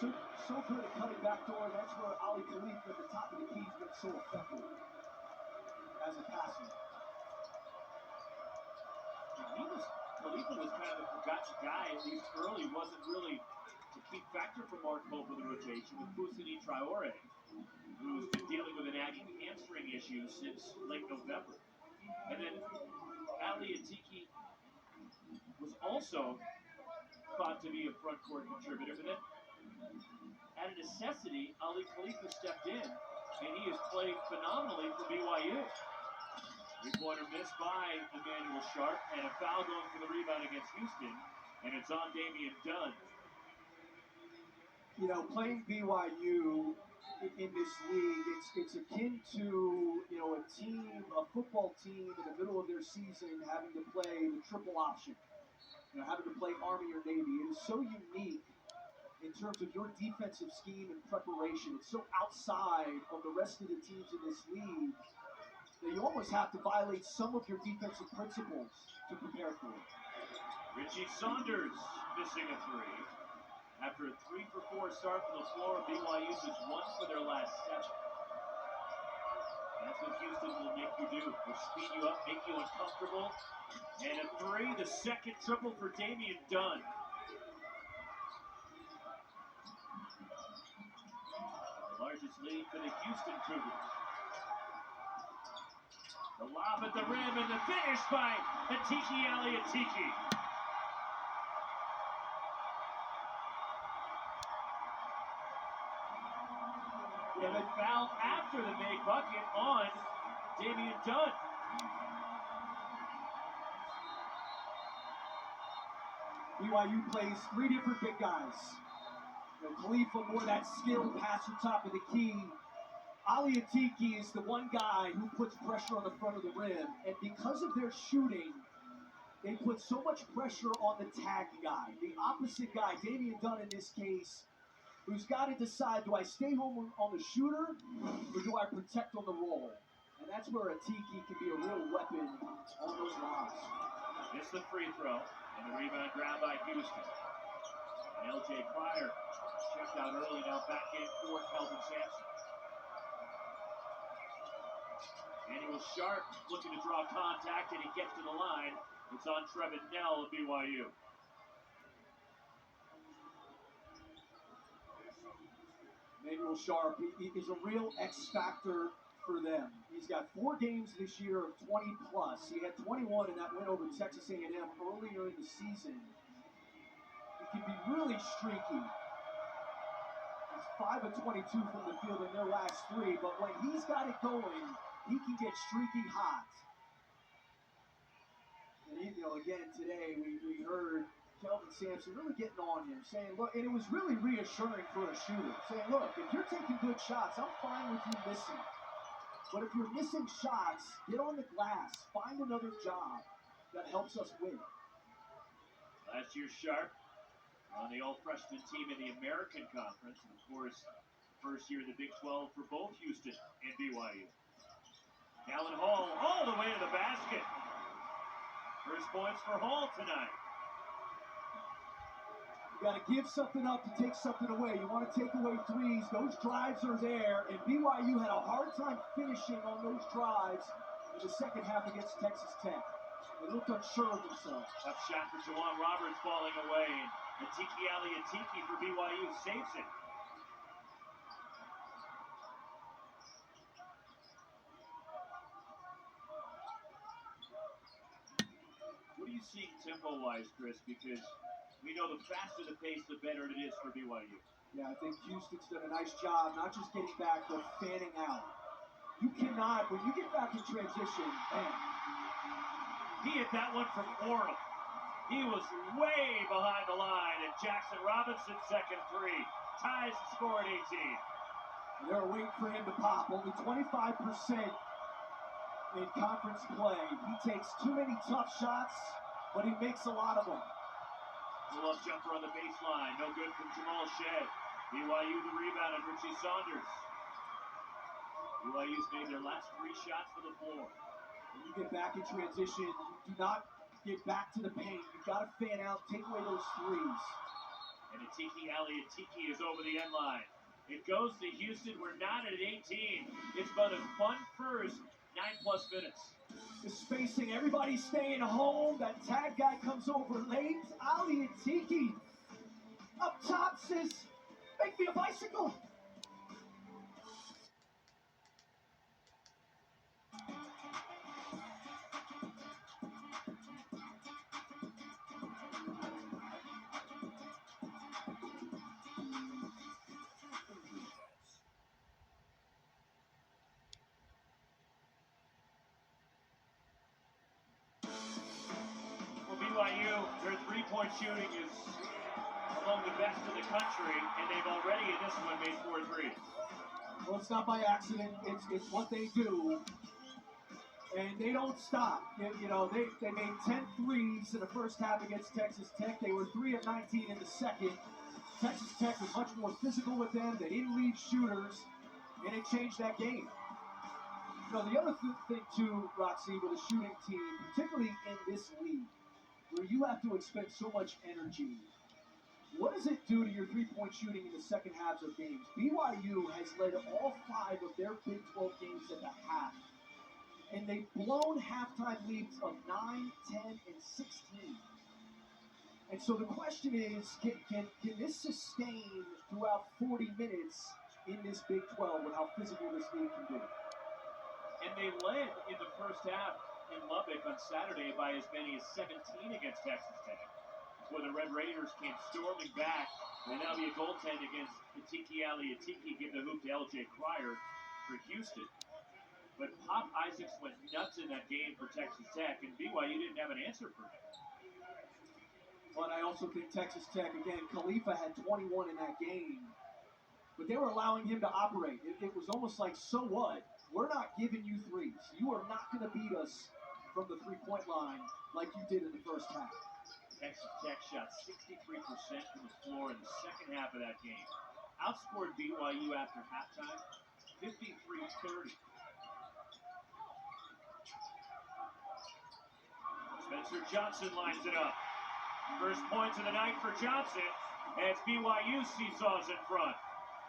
so good at cutting back door, and that's where Ali Khalifa at the top of the key has been so effective as a passer. Khalifa was kind of a forgotten guy, at least early, wasn't really a key factor for Mark Pope in the rotation with Fousseyni Traore, who's been dealing with a nagging hamstring issue since late November. And then Ali Atiki was also thought to be a front court contributor, but then at a necessity, Ali Khalifa stepped in, and he has played phenomenally for BYU. Three-pointer missed by Emmanuel Sharp, and a foul going for the rebound against Houston, and it's on Damian Dunn. You know, playing BYU in this league, it's akin to, you know, a football team in the middle of their season having to play the triple option, you know, having to play Army or Navy. It is so unique in terms of your defensive scheme and preparation. It's so outside of the rest of the teams in this league that you almost have to violate some of your defensive principles to prepare for it. Richie Saunders missing a three. After a 3-for-4 start from the floor, BYU just 1 for their last 7. That's what Houston will make you do. They'll speed you up, make you uncomfortable. And a 3, the second triple for Damian Dunn. The largest lead for the Houston Cougars. The lob at the rim and the finish by Ali Atiki. And a foul after the made bucket on Damian Dunn. BYU plays 3 different big guys. You know, Khalifa more that skilled passer top of the key. Ali Atiki is the one guy who puts pressure on the front of the rim, and because of their shooting, they put so much pressure on the tag guy, the opposite guy, Damian Dunn in this case, who's got to decide, do I stay home on the shooter, or do I protect on the roll? And that's where Atiki can be a real weapon on those lobs. Missed the free throw, and the rebound grabbed by Houston. And LJ Pryor checked out early, now back in for Kelvin Sampson. Emmanuel Sharp looking to draw contact, and he gets to the line. It's on Trevin Nell of BYU. Emmanuel Sharp is a real X factor for them. He's got 4 games this year of 20 plus. He had 21 in that win over Texas A&M earlier in the season. He can be really streaky. He's 5 of 22 from the field in their last 3, but when he's got it going, he can get streaky hot. And you know, again today we heard Kelvin Sampson really getting on him, saying, look, and it was really reassuring for a shooter, saying, look, if you're taking good shots, I'm fine with you missing. But if you're missing shots, get on the glass, find another job that helps us win. Last year, Sharp on the all-freshman team in the American Conference, and of course, first year in the Big 12 for both Houston and BYU. Alan Hall all the way to the basket. First points for Hall tonight. You got to give something up to take something away. You want to take away threes. Those drives are there, and BYU had a hard time finishing on those drives in the second half against Texas Tech. They looked unsure of themselves. Tough shot for Juwan Roberts falling away, and Ali Atiki for BYU saves it. What are you seeing tempo-wise, Chris? Because we know the faster the pace, the better it is for BYU. Yeah, I think Houston's done a nice job, not just getting back, but fanning out. You cannot, when you get back in transition, man. He hit that one from Orem. He was way behind the line, and Jackson Robinson's second 3 ties the score at 18. They're waiting for him to pop. Only 25% in conference play. He takes too many tough shots, but he makes a lot of them. Pull-up jumper on the baseline. No good from Jamal Shea. BYU the rebound and Richie Saunders. BYU's made their last 3 shots to the floor. When you get back in transition, you do not get back to the paint. You've got to fan out, take away those threes. And Atiki Aliatiki is over the end line. It goes to Houston. We're not at 18. It's been a fun first 9+ minutes. The spacing, everybody staying home. That tag guy comes over late. Aliatiki up top says, make me a bicycle. Well, BYU, their three-point shooting is among the best in the country, and they've already in this one made 4 threes. Well, it's not by accident. It's what they do. And they don't stop. You know, they made 10 threes in the first half against Texas Tech. They were 3 of 19 in the second. Texas Tech was much more physical with them. They didn't leave shooters, and it changed that game. You know, the other thing, too, Roxy, with a shooting team, particularly in this league, where you have to expend so much energy, what does it do to your three-point shooting in the second halves of games? BYU has led all 5 of their Big 12 games at the half, and they've blown halftime leads of 9, 10, and 16. And so the question is, can this sustain throughout 40 minutes in this Big 12 with how physical this league can be? And they led in the first half in Lubbock on Saturday by as many as 17 against Texas Tech, where the Red Raiders came storming back. And that'll be a goaltend against Atiki Aliatiki, give the hoop to LJ Cryer for Houston. But Pop Isaacs went nuts in that game for Texas Tech, and BYU didn't have an answer for him. But I also think Texas Tech, again, Khalifa had 21 in that game, but they were allowing him to operate. It was almost like, so what? We're not giving you threes. You are not going to beat us from the three-point line like you did in the first half. Texas Tech shot 63% from the floor in the second half of that game. Outscored BYU after halftime, 53-30. Spencer Johnson lines it up. First points of the night for Johnson as BYU seesaws in front.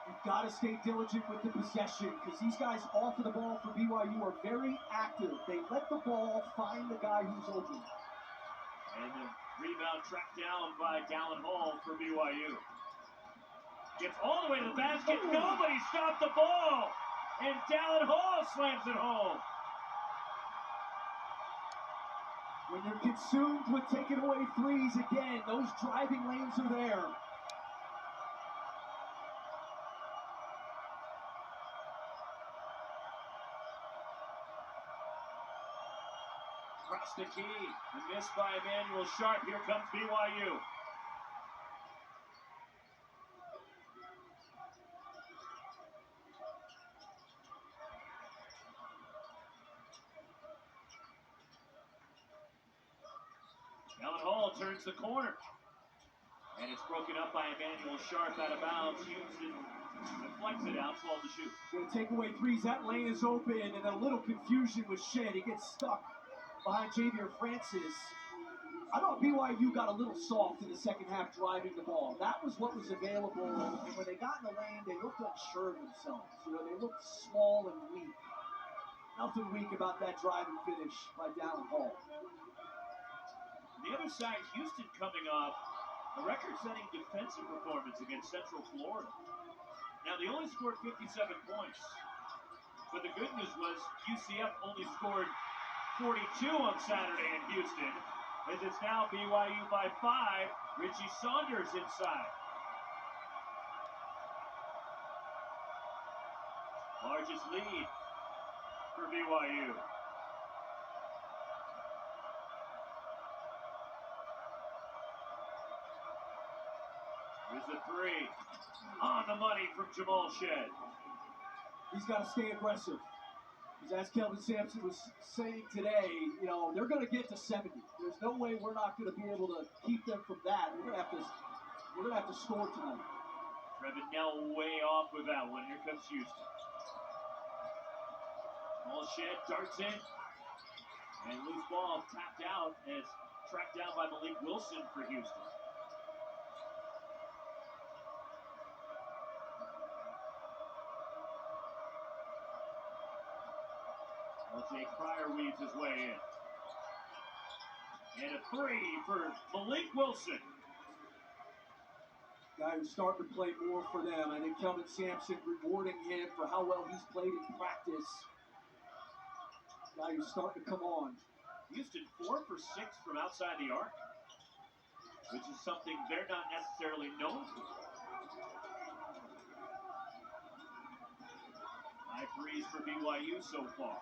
You've got to stay diligent with the possession because these guys off of the ball for BYU are very active. They let the ball find the guy who's open. And the rebound tracked down by Dallin Hall for BYU. Gets all the way to the basket. Nobody stopped the ball. And Dallin Hall slams it home. When you're consumed with taking away threes again, those driving lanes are there. Across the key. The miss by Emmanuel Sharp. Here comes BYU. Dallin Hall turns the corner. And it's broken up by Emmanuel Sharp out of bounds. Houston deflects it out, 12 to shoot. Going to take away threes. That lane is open, and a little confusion with Shed. He gets stuck behind Javier Francis. I thought BYU got a little soft in the second half driving the ball. That was what was available. And when they got in the lane, they looked unsure of themselves. You know, they looked small and weak. Nothing weak about that drive and finish by Dallin Hall. The other side, Houston coming off a record-setting defensive performance against Central Florida. Now, they only scored 57 points. But the good news was UCF only scored 42 on Saturday in Houston, as it's now BYU by 5. Richie Saunders inside. Largest lead for BYU. Here's the three. On the money from Jamal Shed. He's got to stay aggressive. Because as Kelvin Sampson was saying today, you know, they're going to get to 70. There's no way we're not going to be able to keep them from that. We're going to have to score tonight. Trevin Nell way off with that one. Here comes Houston. Small Shed darts in. And loose ball tapped out as tracked down by Malik Wilson for Houston. LJ Cryer weaves his way in. And a three for Malik Wilson. Guy who's starting to play more for them. I think Kelvin Sampson rewarding him for how well he's played in practice. Guy who's starting to come on. Houston 4 for 6 from outside the arc, which is something they're not necessarily known for. High threes for BYU so far.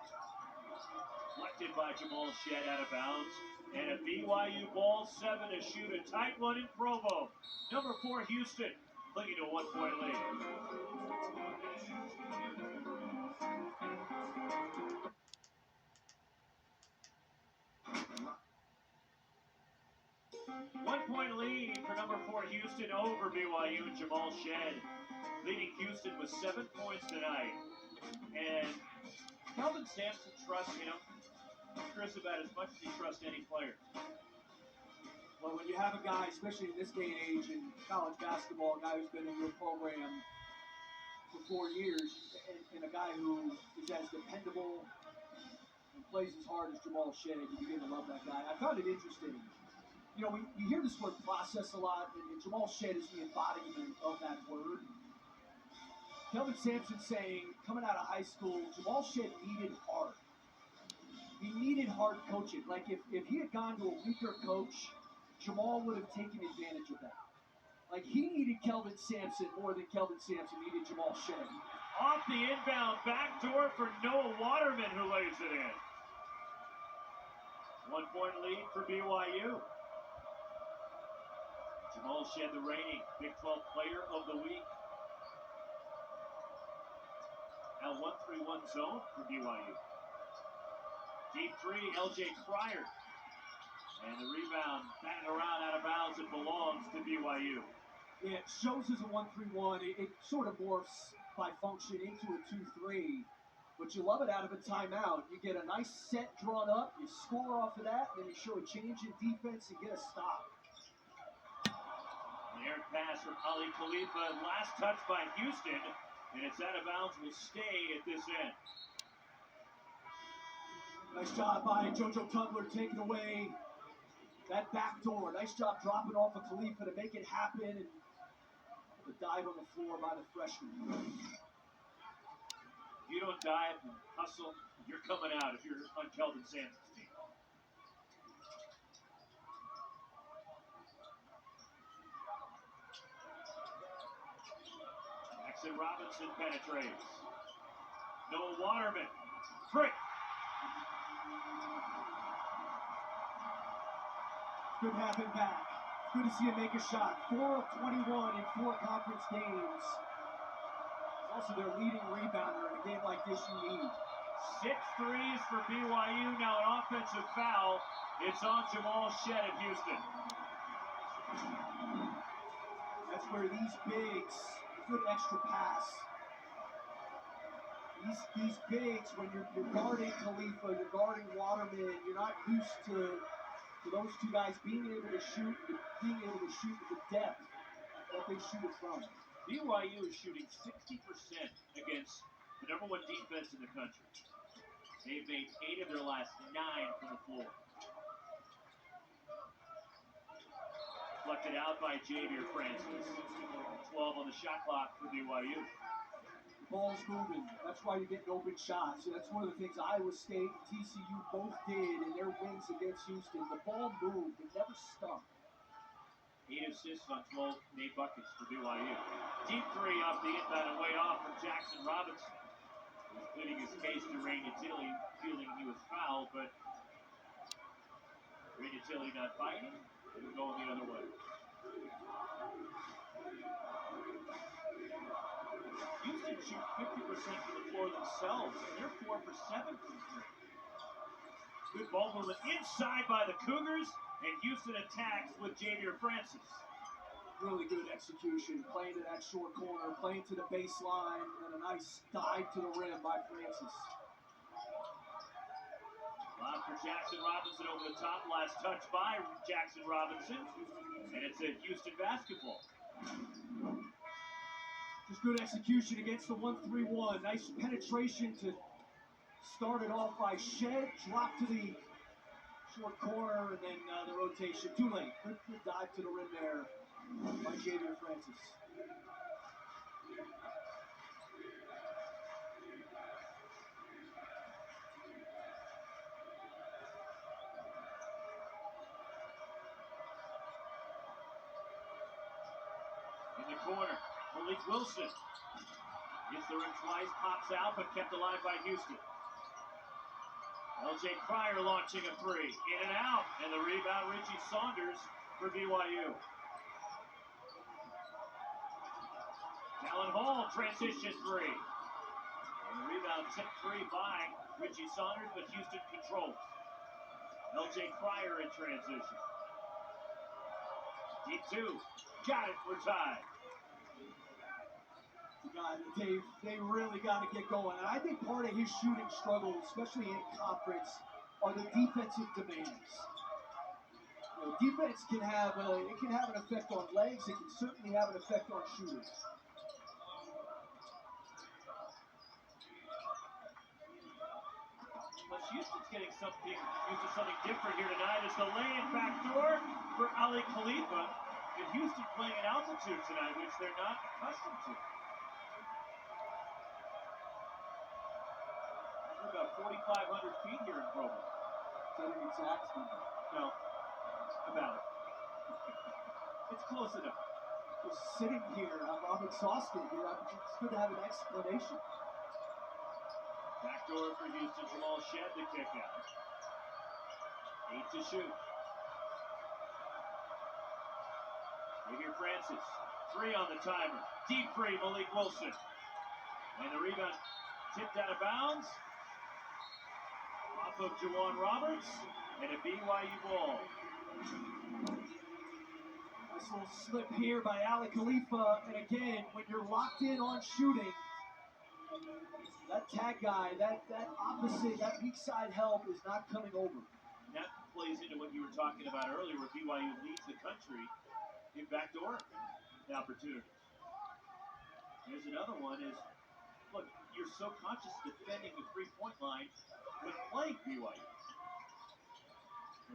Deflected by Jamal Shed out of bounds. And a BYU ball, 7 to shoot. A tight one in Provo. Number 4, Houston, clinging to a 1-point lead. One-point lead for number 4, Houston over BYU and Jamal Shed, leading Houston with 7 points tonight. And Kelvin Sampson trusts him, Chris, about as much as he trusts any player. Well, when you have a guy, especially in this day and age in college basketball, a guy who's been in your program for 4 years, and a guy who is as dependable and plays as hard as Jamal Shed, you begin to love that guy. I found it interesting. You know, you hear this word process a lot, and Jamal Shed is the embodiment of that word. Kelvin Sampson saying, coming out of high school, Jamal Shed needed hard. He needed hard coaching. Like, if he had gone to a weaker coach, Jamal would have taken advantage of that. Like, he needed Kelvin Sampson more than Kelvin Sampson needed Jamal Shed. Off the inbound backdoor for Noah Waterman, who lays it in. 1-point lead for BYU. Jamal Shed, the reigning Big 12 Player of the Week. Now 1-3-1 zone for BYU. Deep three, LJ Cryer. And the rebound batted around out of bounds. It belongs to BYU. Yeah, it shows as a 1-3-1. It sort of morphs by function into a 2-3. But you love it out of a timeout. You get a nice set drawn up, you score off of that, then you show a change in defense and get a stop. An errant pass from Ali Khalifa. Last touch by Houston. And it's out of bounds. Will stay at this end. Nice job by JoJo Tugler taking away that back door. Nice job dropping off of Khalifa to make it happen. And the dive on the floor by the freshman. If you don't dive and hustle, you're coming out if you're on Kelvin Sampson's team. Jackson Robinson penetrates. Noah Waterman. Trick. Good to have him back. Good to see him make a shot. 4 of 21 in 4 conference games. He's also their leading rebounder in a game like this you need. 6 threes for BYU. Now an offensive foul. It's on Jamal Shed at Houston. That's where these bigs, good extra pass. These bigs, when you're guarding Khalifa, you're guarding Waterman, you're not used to those two guys being able to shoot with the depth that they shoot it from. BYU is shooting 60% against the number 1 defense in the country. They've made 8 of their last 9 from the floor. Deflected out by Javier Francis. 12 on the shot clock for BYU. The ball's moving. That's why you're getting open shots. And that's one of the things Iowa State and TCU both did in their wins against Houston. The ball moved. It never stuck. 8 assists on 12 made buckets for BYU. Deep three off the inbound and way off from Jackson Robinson. He's pleading his case to Rain Tilly, feeling he was fouled, but Rain Tilly not fighting. He was going the other way. Houston shoots 50% from the floor themselves, and they're 4 for 7 from 3. Good ball movement inside by the Cougars, and Houston attacks with Javier Francis. Really good execution, playing to that short corner, playing to the baseline, and a nice dive to the rim by Francis. Lob for Jackson Robinson over the top. Last touch by Jackson Robinson, and it's a Houston basketball. Just good execution against the 1-3-1. Nice penetration to Started off by Shed, dropped to the short corner, and then the rotation. Too late. Good dive to the rim there by Xavier Francis. In the corner, Malik Wilson hits the rim twice, pops out, but kept alive by Houston. LJ Cryer launching a three, in and out, and the rebound, Richie Saunders for BYU. Dallin Hall, transition three. And the rebound tipped free by Richie Saunders, but Houston controls. LJ Cryer in transition. Deep two, got it, we're tied. Dave, they really got to get going. And I think part of his shooting struggle, especially in conference, are the defensive demands. You know, defense can have an effect on legs. It can certainly have an effect on shooters. But Houston's getting used to something different here tonight. It's the lay-in backdoor for Ali Khalifa. And Houston playing at altitude tonight, which they're not accustomed to. We're about 4,500 feet here in Provo. Is that an exact number? No, about it. It's close enough. Just sitting here, I'm exhausted. It's good to have an explanation. Backdoor for Houston, Jamal Shed the kick out. 8 to shoot. Xavier Francis, 3 on the timer. Deep three, Malik Wilson. And the rebound tipped out of bounds. Off of Juwan Roberts, and a BYU ball. Nice little slip here by Ali Khalifa, and again, when you're locked in on shooting, that tag guy, that opposite, that weak side help is not coming over. And that plays into what you were talking about earlier, where BYU leads the country in backdoor opportunities. Here's another one is, look, you're so conscious of defending the three-point line when playing BYU.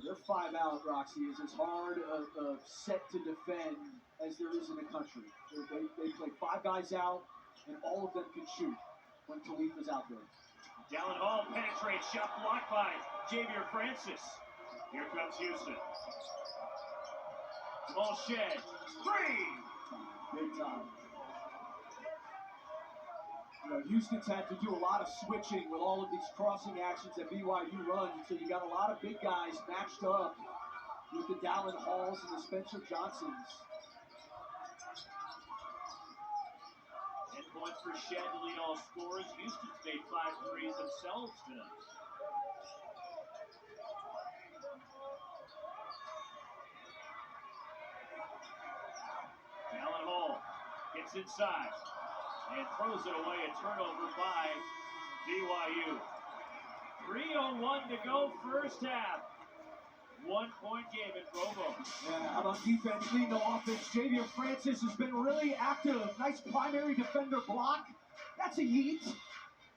Their 5-out, Roxy, is as hard a set to defend as there is in the country. They play 5 guys out, and all of them can shoot when Khalifa's out there. Dallin Hall penetrates, shot blocked by Xavier Francis. Here comes Houston. Jamal Shed, 3! Big time. You know, Houston's had to do a lot of switching with all of these crossing actions that BYU runs, so you got a lot of big guys matched up with the Dallin Halls and the Spencer Johnsons. 10 points for Shed to lead all scorers. Houston's made 5 threes themselves tonight. Dallin Hall gets inside and throws it away. A turnover by BYU. 3:01 to go, first half. 1-point game in Provo. Yeah, how about defense leading the offense? Xavier Francis has been really active. Nice primary defender block. That's a yeet.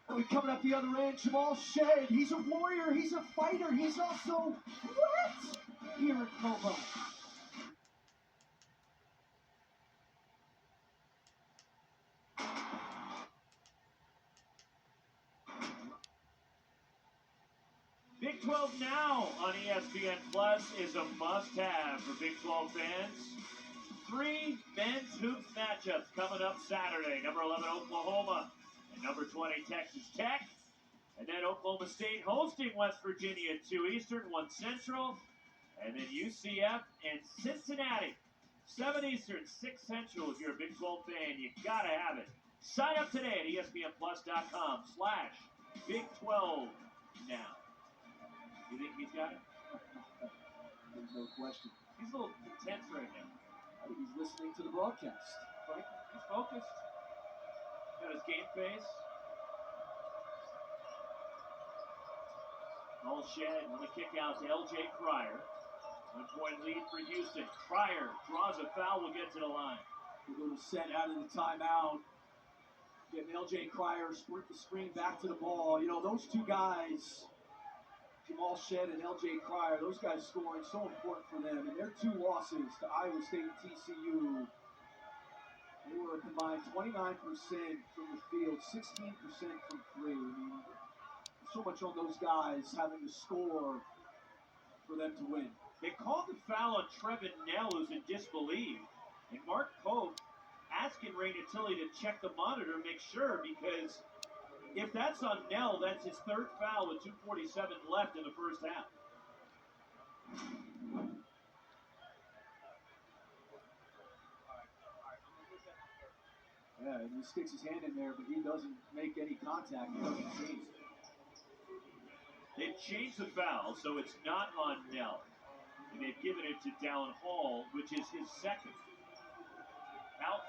And coming up the other end, Jamal Shed. He's a warrior. He's a fighter. He's also what? Here in Provo. Big 12 Now on ESPN Plus is a must-have for Big 12 fans. 3 men's hoops matchups coming up Saturday. Number 11, Oklahoma, and number 20, Texas Tech. And then Oklahoma State hosting West Virginia at 2 Eastern, 1 Central. And then UCF and Cincinnati, 7 Eastern, 6 Central. If you're a Big 12 fan, you got to have it. Sign up today at ESPNplus.com/Big 12 Now. You think he's got it? There's no question. He's a little tense right now. I think he's listening to the broadcast. Right? He's focused. Got his game face. All Shed on the kick out to LJ Cryer. 1-point lead for Houston. Cryer draws a foul, will get to the line. A little set out of the timeout. Getting LJ Cryer sprint the screen back to the ball. You know, those two guys, Jamal Shed and LJ Cryer, those guys scoring so important for them. And their two losses to Iowa State and TCU, they were a combined 29% from the field, 16% from three. I mean, so much on those guys having to score for them to win. They called the foul on Trevin Nell, who's in disbelief. And Mark Pope asking Ray Natili to check the monitor, make sure, because if that's on Nell, that's his third foul with 2:47 left in the first half. Yeah, and he sticks his hand in there, but he doesn't make any contact. It doesn't seem. They've changed the foul, so it's not on Nell. And they've given it to Dallin Hall, which is his second.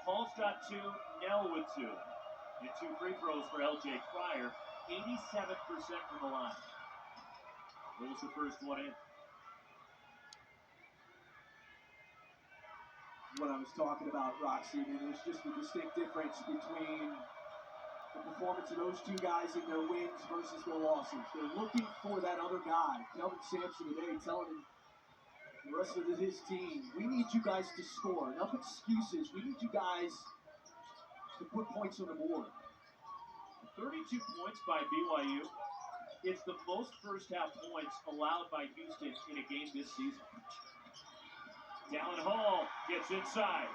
Hall's got two, Nell with two. And two free throws for LJ Cryer, 87% from the line. Rolls the first one in. What I was talking about, Roxy, I mean, there's just a distinct difference between the performance of those two guys in their wins versus their losses. They're looking for that other guy. Kelvin Sampson today telling the rest of his team, we need you guys to score. Enough excuses. We need you guys to put points on the board. 32 points by BYU. It's the most first half points allowed by Houston in a game this season. Dallin Hall gets inside.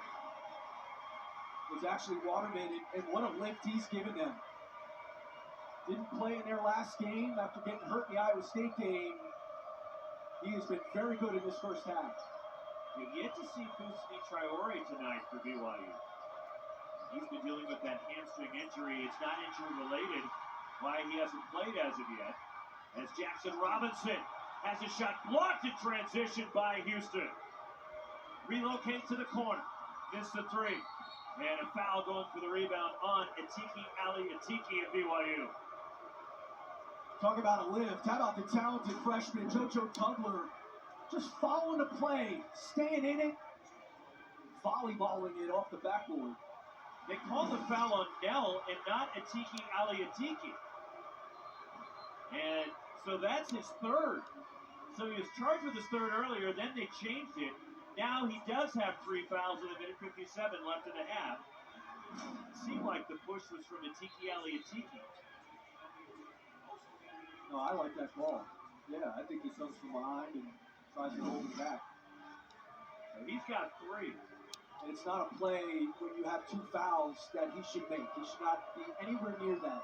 It was actually Waterman, and what a lift he's given them. Didn't play in their last game after getting hurt in the Iowa State game. He has been very good in this first half. You've yet to see Fousseyni Traore tonight for BYU. He's been dealing with that hamstring injury. It's not injury related. Why he hasn't played as of yet. As Jackson Robinson has a shot blocked in transition by Houston. Relocate to the corner. Missed the three. And a foul going for the rebound on Ali Atiki of BYU. Talk about a lift. How about the talented freshman JoJo Tugler just following the play, staying in it, volleyballing it off the backboard. They called the foul on Nell and not Ali Atiki. And so that's his third. So he was charged with his third earlier, then they changed it. Now he does have three fouls with a minute 57 left in the half. It seemed like the push was from Ali Atiki. No, I like that call. Yeah, I think he comes from behind and tries to hold it back. So he's got three. And it's not a play when you have two fouls that he should make. He should not be anywhere near that.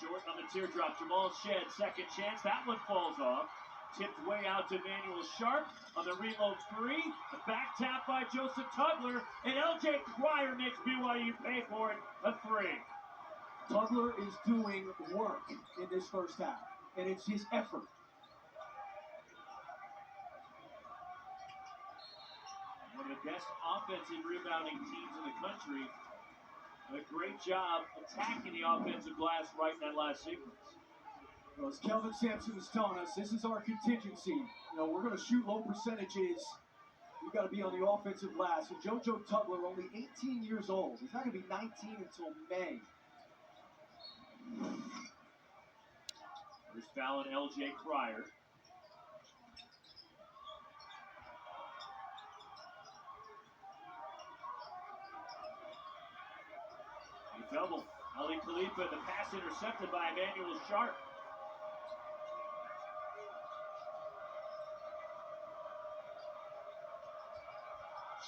Short on the teardrop. Jamal Shed, second chance. That one falls off. Tipped way out to Manuel Sharp on the reload three. The back tap by Joseph Tugler. And LJ Cryer makes BYU pay for it. A three. Tugler is doing work in this first half. And it's his effort. One of the best offensive rebounding teams in the country. A great job attacking the offensive glass right in that last sequence. Well, as Kelvin Sampson was telling us, this is our contingency. You know, we're going to shoot low percentages. We've got to be on the offensive glass. And JoJo Tugler, only 18 years old. He's not going to be 19 until May. First foul on LJ Cryer. A double. Ali Khalifa, the pass intercepted by Emmanuel Sharp.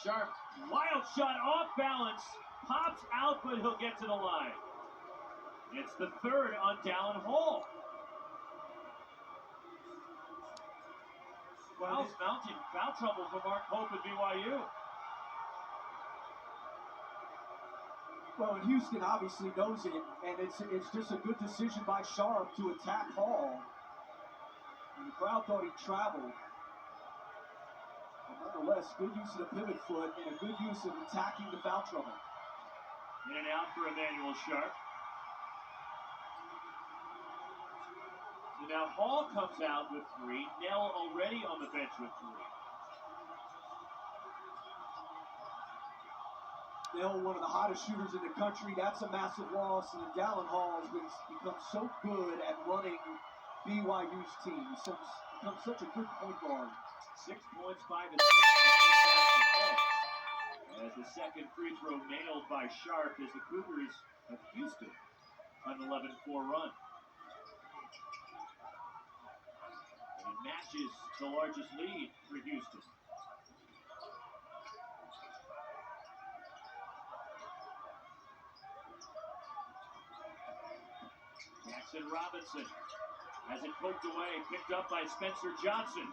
Sharp, wild shot off balance, pops out, but he'll get to the line. It's the third on Dallin Hall. Fouls mounting, foul trouble for Mark Pope at BYU. Well, and Houston obviously knows it, and it's just a good decision by Sharp to attack Hall. And the crowd thought he traveled. But nonetheless, good use of the pivot foot and a good use of attacking the foul trouble. In and out for Emmanuel Sharp. So now Hall comes out with three. Nell already on the bench with three. Snell, one of the hottest shooters in the country, that's a massive loss. And then Dallin Hall has become so good at running BYU's team. He's become such a good point guard. 6 points, 5 assists, as the second free throw nailed by Sharp as the Cougars of Houston on an 11-4 run. And it matches the largest lead for Houston. Jackson Robinson has it poked away, picked up by Spencer Johnson.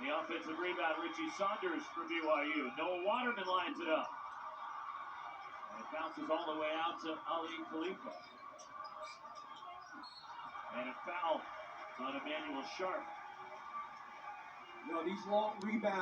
The offensive rebound, Richie Saunders for BYU. Noah Waterman lines it up. And it bounces all the way out to Ali Khalifa. And a foul on Emmanuel Sharp. These long rebounds.